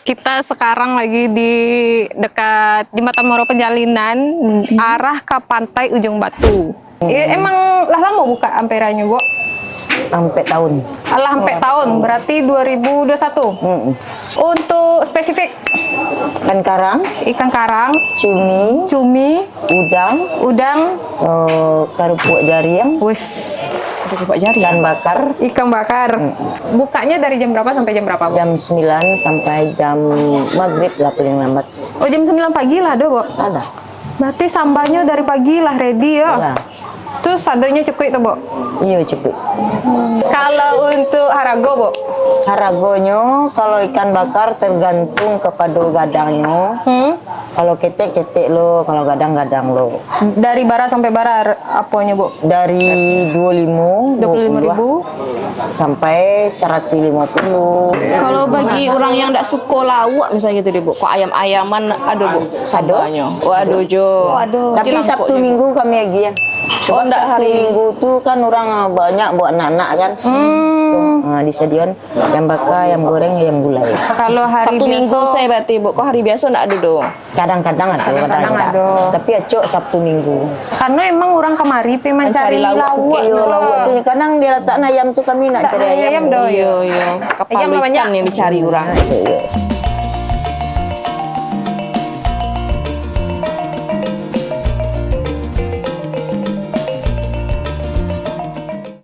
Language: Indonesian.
Kita sekarang lagi di dekat Jembatan Moro Penjalinan, arah ke pantai Ujung Batu. Emang lah lama buka amperanya, Bu? Sampai tahun. Alah, sampai tahun, berarti 2021. Untuk spesifik Ikan karang, ikan karang, cumi, udang, kerupuk jariang, ikan bakar. ikan bakar. Bukanya dari jam berapa sampai jam berapa, Bu? Jam 9 sampai jam maghrib lah paling lambat. Oh, jam 9 pagi lah, Bu? Ada. Berarti sambanya dari pagi lah ready ya? Lah. Terus sadonya cukup itu, Bu? Iya cukup. Kalau untuk harago, Bu? Haragonya kalau ikan bakar tergantung kepada gadangnya. Kalau ketek lo, kalau gadang lo. Dari barat sampai barat apanya, Bu? Dari 25.000 sampai 150. Kalau bagi orang yang tidak suka lawak misalnya gitu deh, Bu. Kok ayam-ayaman ada, Bu? Sabanya. Waduh, Jo. Waduh. Tapi Sabtu Minggu kami lagi ya. Oh, enggak hari Minggu tuh kan orang banyak buat anak-anak kan. Nah, di stadion yang bakar, yang goreng, yang gulai. Kalau hari Sabtu Minggu biasa, saya berarti, Bu. Kok hari biasa enggak ada, Do? Kadang-kadang ada, Kadang-kadang enggak. ada. Tapi acok Sabtu Minggu. karena emang orang kemari pe mencari Mencari lawak. Iya, lawak sih. Kadang dia letak ayam tuh kami nak Tak cari ayam ayam. do. Iya, iya. Kepala Ayam ikan banyak. yang dicari orang. Iya.